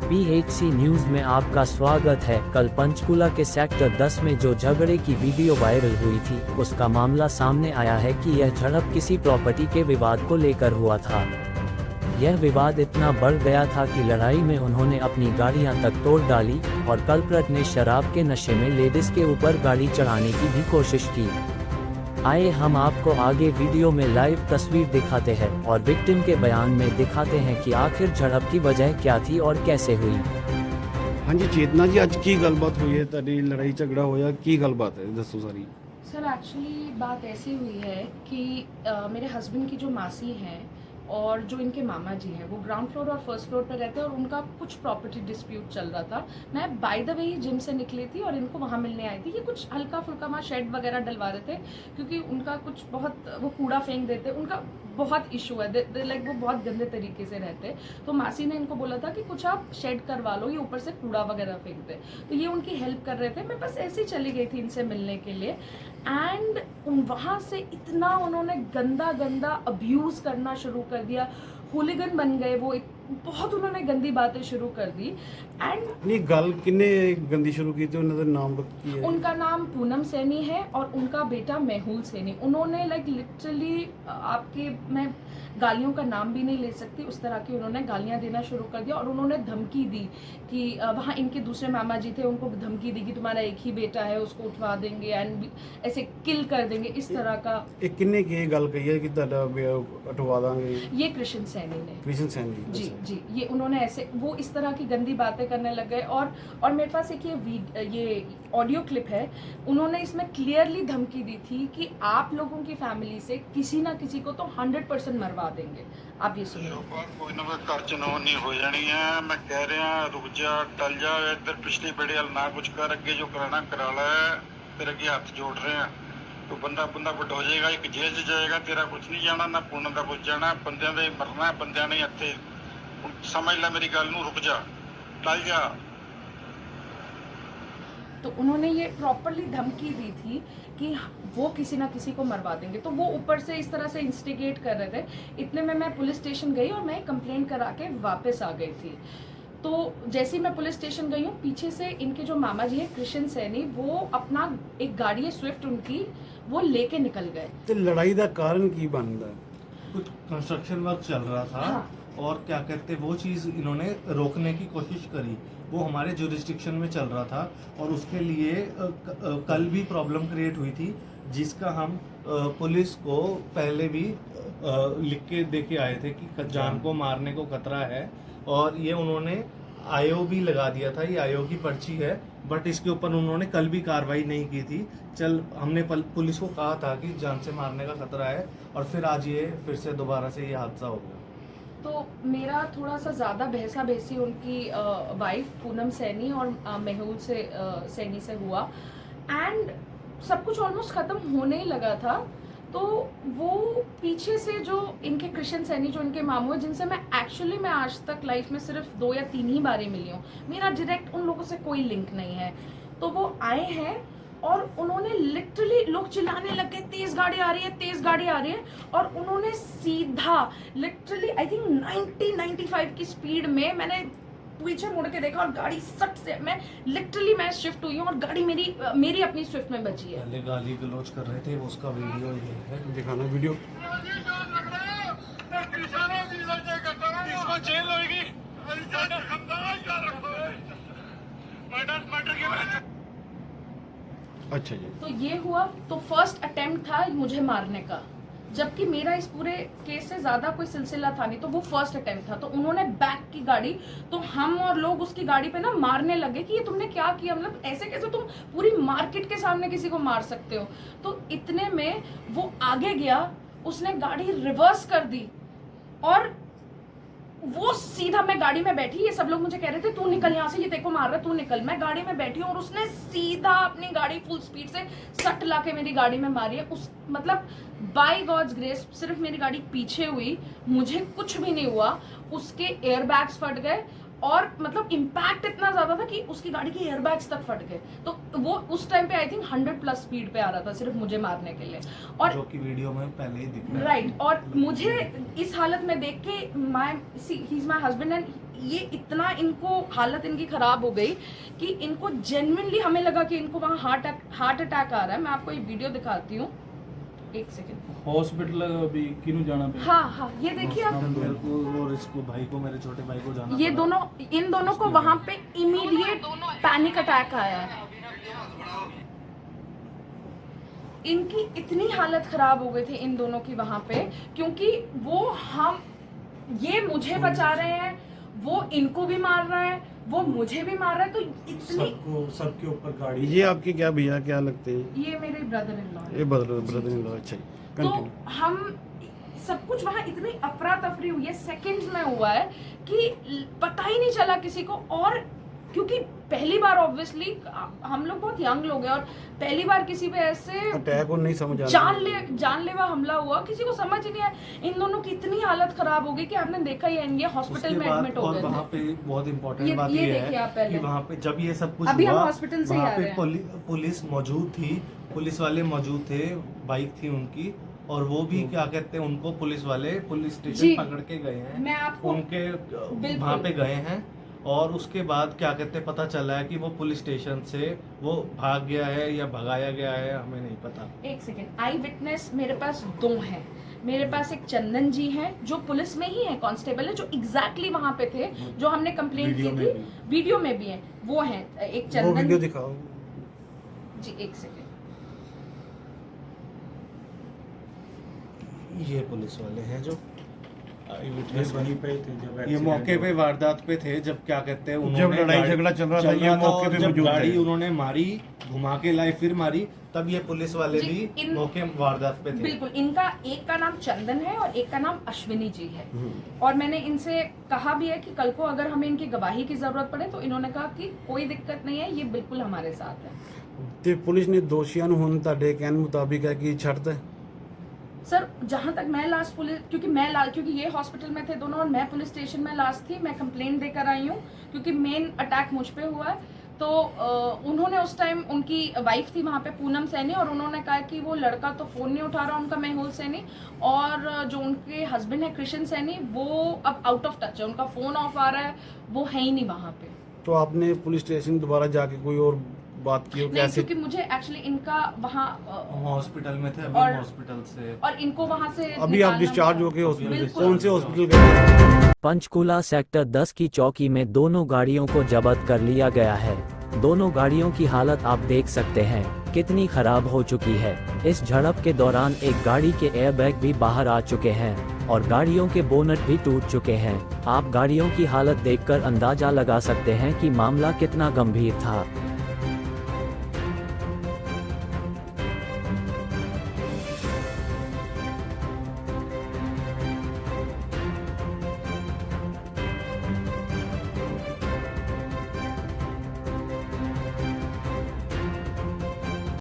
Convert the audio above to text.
PHC news में आपका स्वागत है। कल पंचकुला के सेक्टर 10 में जो झगड़े की वीडियो वायरल हुई थी, उसका मामला सामने आया है कि यह झड़प किसी प्रॉपर्टी के विवाद को लेकर हुआ था। यह विवाद इतना बढ़ गया था कि लड़ाई में उन्होंने अपनी गाड़ियां तक तोड़ डाली और कल्प्रिट ने शराब के नशे में लेडीज के ऊपर गाड़ी चढ़ाने की भी कोशिश की। आइए हम आपको आगे वीडियो में लाइव तस्वीर दिखाते हैं और विक्टिम के बयान में दिखाते हैं कि आखिर झड़प की वजह क्या थी और कैसे हुई। हाँ जी चेतना जी, आज की गलबात हुई है, ताड़ी लड़ाई झगड़ा होया, की गलबात है दसो सारी। सर एक्चुअली बात ऐसी हुई है कि मेरे हस्बैंड की जो मासी हैं और जो इनके मामा जी हैं वो ग्राउंड फ्लोर और फर्स्ट फ्लोर पर रहते हैं और उनका कुछ प्रॉपर्टी डिस्प्यूट चल रहा था। मैं by the way he gym से निकली थी और इनको वहाँ मिलने आई थी। ये कुछ हल्का फुल्का वहाँ शेड वगैरह डलवा रहे थे क्योंकि उनका कुछ बहुत वो कूड़ा फेंक देते, उनका बहुत इशू है, लाइक वो बहुत गंदे तरीके से रहते। तो मासी ने इनको बोला था कि कुछ आप शेड करवा लो, ये ऊपर से कूड़ा वगैरह फेंकते। तो ये उनकी हेल्प कर रहे थे। मैं बस ऐसे ही चली गई थी इनसे मिलने के लिए एंड वहाँ से इतना उन्होंने गंदा गंदा अब्यूज़ करना शुरू कर दिया। हुलिगन बन गए वो, बहुत उन्होंने गंदी बातें शुरू कर दी। एंड नहीं गल किन्ने गंदी शुरू की थी, उन्होंने नाम रखी है। उनका नाम पूनम सैनी है और उनका बेटा मेहुल सैनी। उन्होंने लाइक लिटरली आपके, मैं गालियों का नाम भी नहीं ले सकती, उस तरह की उन्होंने गालियां देना शुरू कर दिया। और उन्होंने धमकी दी कि वहाँ इनके दूसरे मामा जी थे, उनको धमकी दी कि तुम्हारा एक ही बेटा है, उसको उठवा देंगे एंड ऐसे किल कर देंगे, इस तरह का। एक किन्ने की गल कही है कि तुहाडा उठवा देंगे? ये कृष्ण सैनी ने। कृष्ण सैनी जी जी, ये उन्होंने ऐसे वो इस तरह की गंदी बातें करने लग गए। और मेरे पास एक ये ऑडियो क्लिप है। उन्होंने इसमें क्लियरली धमकी दी थी कि आप लोगों की फैमिली से किसी ना किसी को तो 100% मरवा देंगे। आप ये सुनिए। कोई ना कोई कर चनौनी हो जानी है। मैं कह रहा रुक जा, टल जा, इधर पिछली बेड़े हल ना कुछ कर, अगे जो कराना करा ला। तेरे अगे हाथ जोड़ रहे हैं। तो बंदा बड़ा हो जाएगा, एक जेल च जाएगा, तेरा कुछ नहीं जाना, ना पुण्य का कुछ जाना। बंदियां दे मरना, बंदियां ने इत्थे समझ ला मेरी गल नूं, रुक जा, टल जा। तो उन्होंने ये प्रॉपरली धमकी दी थी कि वो किसी ना किसी को मरवा देंगे। तो वो ऊपर से इस तरह से इंस्टिगेट कर रहे थे। इतने में मैं पुलिस स्टेशन गई और मैं कंप्लेंट करा के वापस आ गई थी। तो जैसे ही मैं पुलिस स्टेशन गई हूँ, पीछे से इनके जो मामा जी है कृष्ण सैनी, वो अपना एक गाड़ी है स्विफ्ट उनकी, वो लेके निकल गए। ते लड़ाई का कारण की बनता है? कुछ कंस्ट्रक्शन वर्क चल रहा था। हाँ। और क्या कहते वो चीज़ इन्होंने रोकने की कोशिश करी। वो हमारे जुरिस्डिक्शन में चल रहा था और उसके लिए कल भी प्रॉब्लम क्रिएट हुई थी, जिसका हम पुलिस को पहले भी लिख के दे के आए थे कि जान को मारने को खतरा है। और ये उन्होंने आयो भी लगा दिया था, ये आयो की पर्ची है, बट इसके ऊपर उन्होंने कल भी कार्रवाई नहीं की थी। हमने पुलिस को कहा था कि जान से मारने का खतरा है, और फिर आज ये फिर से दोबारा से ये हादसा हो गया। तो मेरा थोड़ा सा ज़्यादा बहसा बहसी उनकी वाइफ पूनम सैनी और मेहुल सैनी से हुआ एंड सब कुछ ऑलमोस्ट ख़त्म होने ही लगा था। तो वो पीछे से जो इनके कृष्ण सैनी, जो इनके मामू हैं, जिनसे मैं आज तक लाइफ में सिर्फ 2 या 3 ही बारी मिली हूँ, मेरा डायरेक्ट उन लोगों से कोई लिंक नहीं है। तो वो आए हैं और उन्होंने लिटरली, लोग चिल्लाने लग गए तेज गाड़ी आ रही है, तेज गाड़ी आ रही है, और उन्होंने सीधा लिटरली आई थिंक 90-95 की स्पीड में, मैंने पीछे मुड़ के देखा और गाड़ी सट से मैं शिफ्ट हुई हूँ और गाड़ी मेरी अपनी स्विफ्ट में बची है। पहले गाली गलौज कर रहे थे, उसका वीडियो ये है, दिखाना वीडियो। जेल होगी। अच्छा जी। तो ये हुआ। तो फर्स्ट अटेम्प्ट था मुझे मारने का, जबकि मेरा इस पूरे केस से ज्यादा कोई सिलसिला था नहीं। तो वो फर्स्ट अटेम्प्ट था। तो उन्होंने बैक की गाड़ी, तो हम और लोग उसकी गाड़ी पे ना मारने लगे कि ये तुमने क्या किया, मतलब ऐसे कैसे तुम पूरी मार्केट के सामने किसी को मार सकते हो। तो इतने में वो आगे गया, उसने गाड़ी रिवर्स कर दी और वो सीधा, मैं गाड़ी में बैठी, ये सब लोग मुझे कह रहे थे तू निकल यहाँ से, ये तेरे को मार रहा है, तू निकल। मैं गाड़ी में बैठी हूँ और उसने सीधा अपनी गाड़ी फुल स्पीड से सट ला के मेरी गाड़ी में मारी है। उस मतलब बाय गॉड्स ग्रेस सिर्फ मेरी गाड़ी पीछे हुई, मुझे कुछ भी नहीं हुआ। उसके एयरबैग्स फट गए और मतलब इम्पैक्ट इतना ज्यादा था कि उसकी गाड़ी के एयरबैग्स तक फट गए। तो वो उस टाइम पे आई थिंक 100+ स्पीड पे आ रहा था सिर्फ मुझे मारने के लिए। और जो कि वीडियो में पहले ही दिख रहा है। राइट। और मुझे इस हालत में देख के he is my husband and ये इतना इनको हालत इनकी खराब हो गई कि इनको जेन्युइनली हमें लगा कि इनको वहाँ हार्ट अटैक आ रहा है। मैं आपको ये वीडियो दिखाती हूँ, एक सेकेंड। हॉस्पिटल अभी किनु जाना पे? हाँ हाँ, ये देखिए आप, मेरे को और इसको भाई को, मेरे छोटे भाई को जाना ये पड़ा। दोनों, इन दोनों को वहाँ पे इमीडिएट पैनिक अटैक आया है। इनकी इतनी हालत खराब हो गई थी इन दोनों की वहाँ पे, क्योंकि वो ये मुझे बचा रहे हैं, वो इनको भी मार रहा है, वो मुझे भी मार रहा है, तो इतनी सबके ऊपर गाड़ी। ये आपके क्या भैया क्या लगते हैं? ये मेरे ब्रदर इन लॉ है। ये ब्रदर इन लॉ। अच्छा, तो कंटिन्यू। हम सब कुछ वहाँ इतनी अफरा तफरी हुई है, सेकंड्स में हुआ है कि पता ही नहीं चला किसी को। और क्योंकि पहली बार ऑब्वियसली हम लोग बहुत यंग लोग हैं और पहली बार किसी पे ऐसे अटैक और नहीं समझ आ रहा। जानलेवा हमला हुआ, किसी को समझ ही नहीं आया। इन दोनों की इतनी हालत खराब हो गई कि आपने देखा ही है, ये हॉस्पिटल उसके में बाद एडमिट हो और गए वहाँ थे। पे बहुत इम्पोर्टेंट बात ये ये देखिए आप है पहले। कि वहाँ पे जब ये सब कुछ अभी हम हुआ, हॉस्पिटल से ही वहाँ आ पे रहे हैं। पुलिस मौजूद थी, पुलिस वाले मौजूद थे, बाइक थी उनकी, और वो भी क्या कहते हैं, उनको पुलिस वाले पुलिस जी। स्टेशन पकड़ के गए हैं। मैं आपको उनके बिल्कुल। वहाँ पे गए हैं, और उसके बाद क्या कहते हैं, पता चला है कि वो पुलिस स्टेशन से वो भाग गया है या भगाया गया है, हमें नहीं पता। एक सेकेंड, आई विटनेस मेरे पास 2 हैं। मेरे पास एक चंदन जी हैं जो पुलिस में ही है, कांस्टेबल है, जो एग्जैक्टली वहां पे थे, जो हमने कंप्लेंट की थी, वीडियो में भी है, वो हैं। एक वो चंदन वीडियो दिखाओ। जी, एक सेकेंड। ये पुलिस वाले हैं जो विटनेस वहीं पे थे जब ये accident मौके पे हुआ। वारदात पे थे, जब क्या कहते हैं, जब उन्होंने लड़ाई गाड़ी- झगड़ा चल रहा था, ये और मौके पे जब मौजूद गाड़ी थे। उन्होंने मारी, घुमा के लाई, फिर मारी, तब ये पुलिस वाले जी, भी मौके वारदात पे थे। बिल्कुल, इनका एक का नाम चंदन है और एक का नाम अश्विनी जी है। और मैंने इनसे कहा भी है कि कल को अगर हमें इनकी गवाही की जरूरत पड़े, तो इन्होंने कहा कि कोई दिक्कत नहीं है, ये बिल्कुल हमारे साथ है। ਤੇ ਪੁਲਿਸ ਨੇ ਦੋਸ਼ੀਆਂ ਨੂੰ ਹੁਣ ਤੁਹਾਡੇ ਕਹਿਣ ਮੁਤਾबिक ਹੈ ਕਿ ਛੱਡਦਾ ਹੈ। सर, जहाँ तक मैं लास्ट पुलिस, क्योंकि ये हॉस्पिटल में थे दोनों और मैं पुलिस स्टेशन में लास्ट थी, मैं कंप्लेंट देकर आई हूँ क्योंकि मेन अटैक मुझ पे हुआ है। तो उन्होंने उस टाइम, उनकी वाइफ थी वहाँ पे पूनम सैनी, और उन्होंने कहा कि वो लड़का तो फ़ोन नहीं उठा रहा उनका, मेहुल सैनी, और जो उनके हस्बैंड है कृष्ण सैनी, वो अब आउट ऑफ टच है, उनका फ़ोन ऑफ आ रहा है, वो है ही नहीं वहाँ पे। तो आपने पुलिस स्टेशन दोबारा जाके कोई और बात की हो नहीं, कैसे? क्योंकि मुझे एक्चुअली इनका वहाँ हम हॉस्पिटल में थे, अभी और- हॉस्पिटल से और इनको वहाँ से अभी आप निकालना डिस्चार्ज हुआ। हो गए हॉस्पिटल? बिल्कुल। कौन से हॉस्पिटल गए? पंचकूला सेक्टर 10 की चौकी में दोनों गाड़ियों को जब्त कर लिया गया है। दोनों गाड़ियों की हालत आप देख सकते हैं कितनी खराब हो चुकी है। इस झड़प के दौरान एक गाड़ी के एयरबैग भी बाहर आ चुके हैं और गाड़ियों के बोनट भी टूट चुके हैं। आप गाड़ियों की हालत देखकर अंदाजा लगा सकते हैं कि मामला कितना गंभीर था।